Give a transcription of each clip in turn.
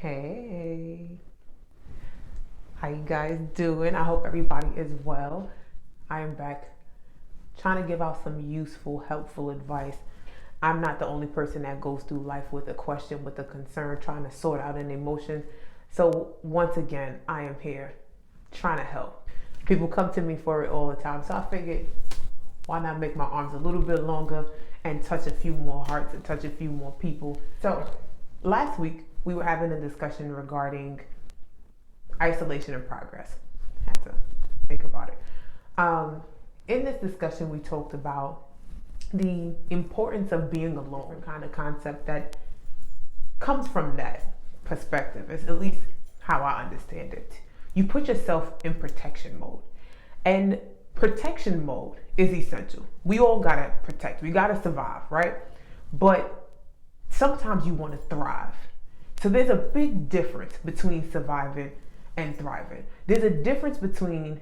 Hey, how you guys doing? I hope everybody is well. I am back trying to give out some useful, helpful advice. I'm not the only person that goes through life with a question, with a concern, trying to sort out an emotion. So once again, I am here trying to help. People come to me for it all the time. So I figured, why not make my arms a little bit longer and touch a few more hearts and touch a few more people. So last week we were having a discussion regarding isolation and progress. Had to think about it. In this discussion, we talked about the importance of being alone, kind of concept that comes from that perspective. It's at least how I understand it. You put yourself in protection mode, and protection mode is essential. We all gotta protect. We gotta survive, right? But sometimes you want to thrive. So there's a big difference between surviving and thriving. There's a difference between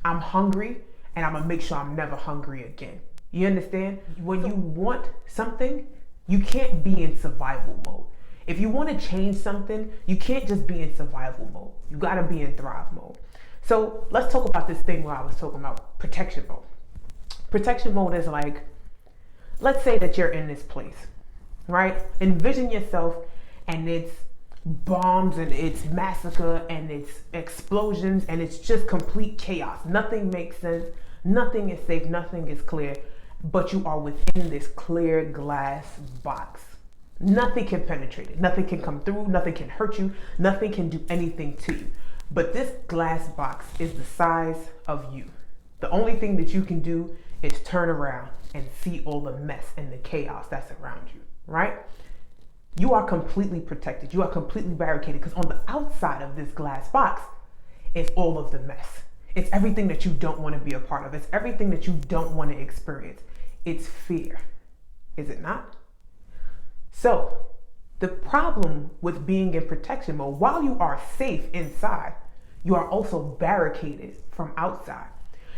I'm hungry and I'm gonna make sure I'm never hungry again. You understand? When you want something, you can't be in survival mode. If you want to change something, you can't just be in survival mode. You gotta be in thrive mode. So let's talk about this thing where I was talking about protection mode. Protection mode is like, let's say that you're in this place, right? Envision yourself and it's bombs and it's massacre and it's explosions and it's just complete chaos. Nothing makes sense. Nothing is safe. Nothing is clear. But you are within this clear glass box. Nothing can penetrate it. Nothing can come through. Nothing can hurt you. Nothing can do anything to you. But this glass box is the size of you. The only thing that you can do is turn around and see all the mess and the chaos that's around you, right? You are completely protected. You are completely barricaded because on the outside of this glass box is all of the mess. It's everything that you don't want to be a part of. It's everything that you don't want to experience. It's fear, is it not? So the problem with being in protection mode, while you are safe inside, you are also barricaded from outside.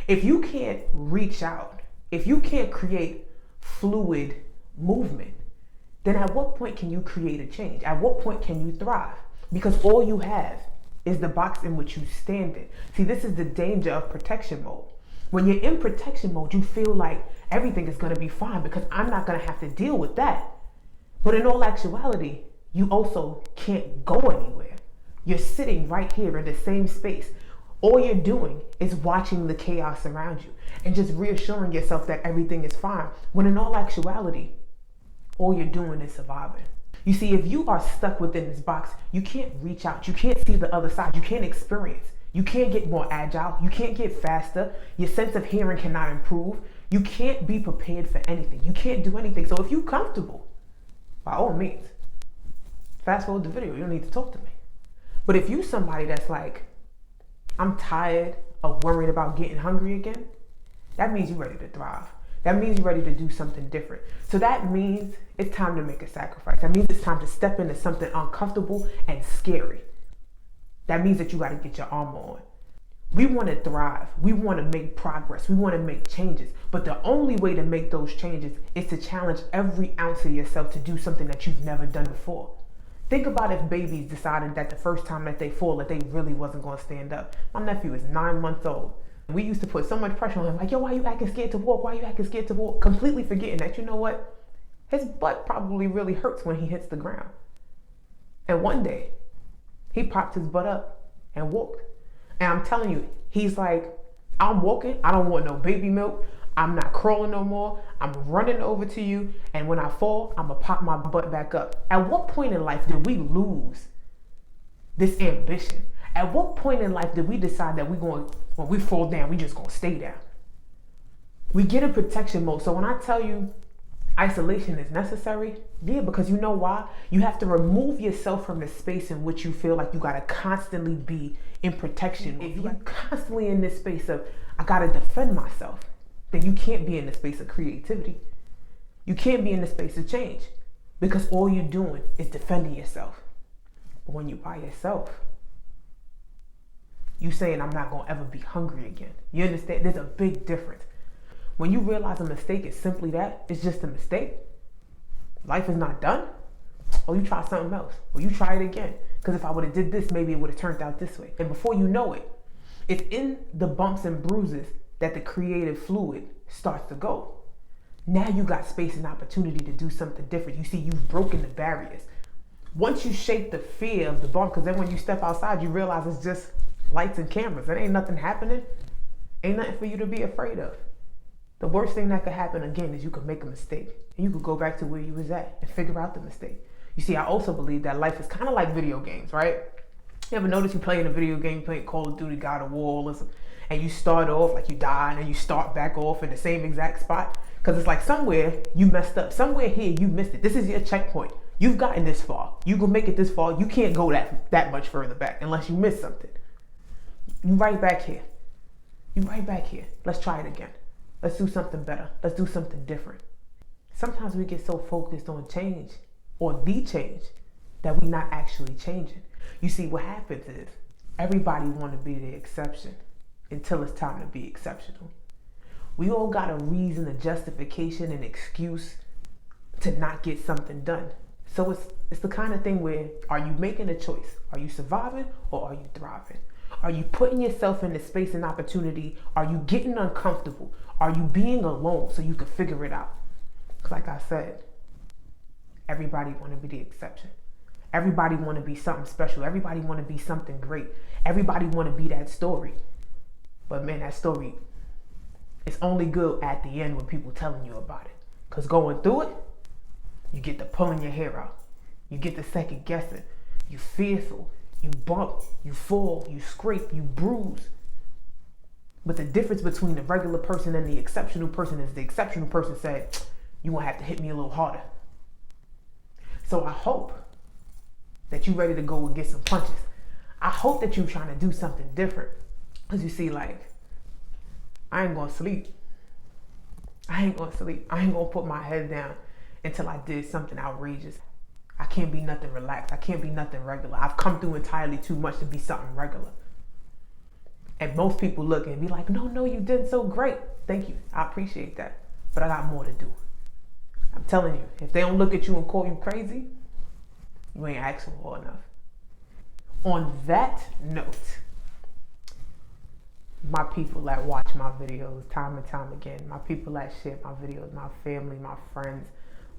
If you can't reach out, if you can't create fluid movement, then at what point can you create a change? At what point can you thrive? Because all you have is the box in which you stand in. See, this is the danger of protection mode. When you're in protection mode, you feel like everything is going to be fine because I'm not going to have to deal with that. But in all actuality, you also can't go anywhere. You're sitting right here in the same space. All you're doing is watching the chaos around you and just reassuring yourself that everything is fine. When in all actuality, all you're doing is surviving. You see, if you are stuck within this box, you can't reach out. You can't see the other side. You can't experience. You can't get more agile. You can't get faster. Your sense of hearing cannot improve. You can't be prepared for anything. You can't do anything. So if you're comfortable, by all means, fast forward the video. You don't need to talk to me. But if you somebody that's like, I'm tired of worrying about getting hungry again, that means you're ready to thrive. That means you're ready to do something different. So that means it's time to make a sacrifice. That means it's time to step into something uncomfortable and scary. That means that you got to get your armor on. We want to thrive. We want to make progress. We want to make changes. But the only way to make those changes is to challenge every ounce of yourself to do something that you've never done before. Think about if babies decided that the first time that they fall, that they really wasn't going to stand up. My nephew is 9 months old. We used to put so much pressure on him, like, yo, why you acting scared to walk? Why you acting scared to walk? Completely forgetting that, you know what? His butt probably really hurts when he hits the ground. And one day, he popped his butt up and walked. And I'm telling you, he's like, I'm walking. I don't want no baby milk. I'm not crawling no more. I'm running over to you. And when I fall, I'm going to pop my butt back up. At what point in life did we lose this ambition? At what point in life did we decide that when we fall down, we just gonna stay down? We get in protection mode. So when I tell you isolation is necessary, yeah, because you know why? You have to remove yourself from the space in which you feel like you gotta constantly be in protection. If you're constantly in this space of, I gotta defend myself, then you can't be in the space of creativity. You can't be in the space of change because all you're doing is defending yourself. But when you're by yourself, you saying I'm not gonna ever be hungry again. You understand? There's a big difference. When you realize a mistake is simply that, it's just a mistake. Life is not done. Or you try something else. Or you try it again. Because if I would have did this, maybe it would have turned out this way. And before you know it, it's in the bumps and bruises that the creative fluid starts to go. Now you got space and opportunity to do something different. You see, you've broken the barriers. Once you shake the fear of the bump, because then when you step outside, you realize it's just lights and cameras. There ain't nothing happening. Ain't nothing for you to be afraid of. The worst thing that could happen again is you could make a mistake. And you could go back to where you was at and figure out the mistake. You see, I also believe that life is kind of like video games, right? You ever notice you playing a video game, playing Call of Duty, God of War, and you start off like you die and then you start back off in the same exact spot? Because it's like somewhere you messed up. Somewhere here you missed it. This is your checkpoint. You've gotten this far. You can make it this far. You can't go that much further back unless you miss something. You right back here. You right back here. Let's try it again. Let's do something better. Let's do something different. Sometimes we get so focused on change or the change that we're not actually changing. You see, what happens is everybody want to be the exception until it's time to be exceptional. We all got a reason, a justification, an excuse to not get something done. So it's the kind of thing where, are you making a choice? Are you surviving or are you thriving? Are you putting yourself in the space and opportunity? Are you getting uncomfortable? Are you being alone so you can figure it out? Because like I said, everybody want to be the exception. Everybody want to be something special. Everybody want to be something great. Everybody want to be that story. But man, that story, it's only good at the end when people telling you about it. Because going through it, you get to pulling your hair out. You get to second guessing. You fearful. You bump. You fall. You scrape. You bruise. But the difference between the regular person and the exceptional person is the exceptional person said, you're going to have to hit me a little harder. So I hope that you're ready to go and get some punches. I hope that you're trying to do something different. Because you see, like, I ain't going to sleep. I ain't going to sleep. I ain't going to put my head down until I did something outrageous. I can't be nothing relaxed. I can't be nothing regular. I've come through entirely too much to be something regular. And most people look and be like, no, you did so great. Thank you. I appreciate that. But I got more to do. I'm telling you, if they don't look at you and call you crazy, you ain't asking for enough. On that note, my people that watch my videos time and time again, my people that share my videos, my family, my friends,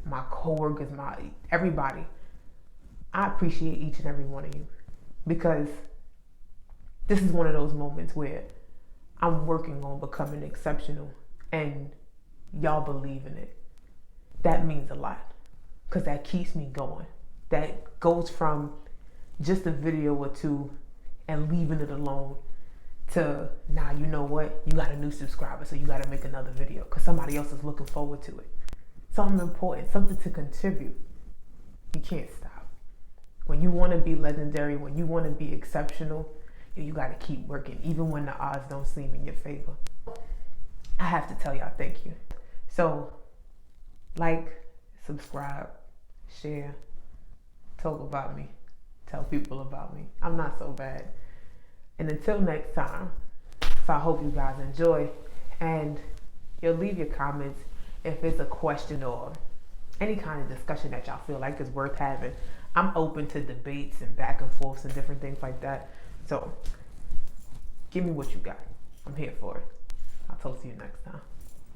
my coworkers, everybody, I appreciate each and every one of you, because this is one of those moments where I'm working on becoming exceptional and y'all believe in it. That means a lot, because that keeps me going. That goes from just a video or two and leaving it alone to, now you know what, you got a new subscriber, so you got to make another video because somebody else is looking forward to it. Something important, something to contribute. You can't stop. When you want to be legendary, when you want to be exceptional, you got to keep working, even when the odds don't seem in your favor. I have to tell y'all thank you. So, like, subscribe, share, talk about me, tell people about me. I'm not so bad. And until next time, so I hope you guys enjoy, and you'll leave your comments if it's a question or any kind of discussion that y'all feel like is worth having. I'm open to debates and back and forths and different things like that. So give me what you got. I'm here for it. I'll talk to you next time.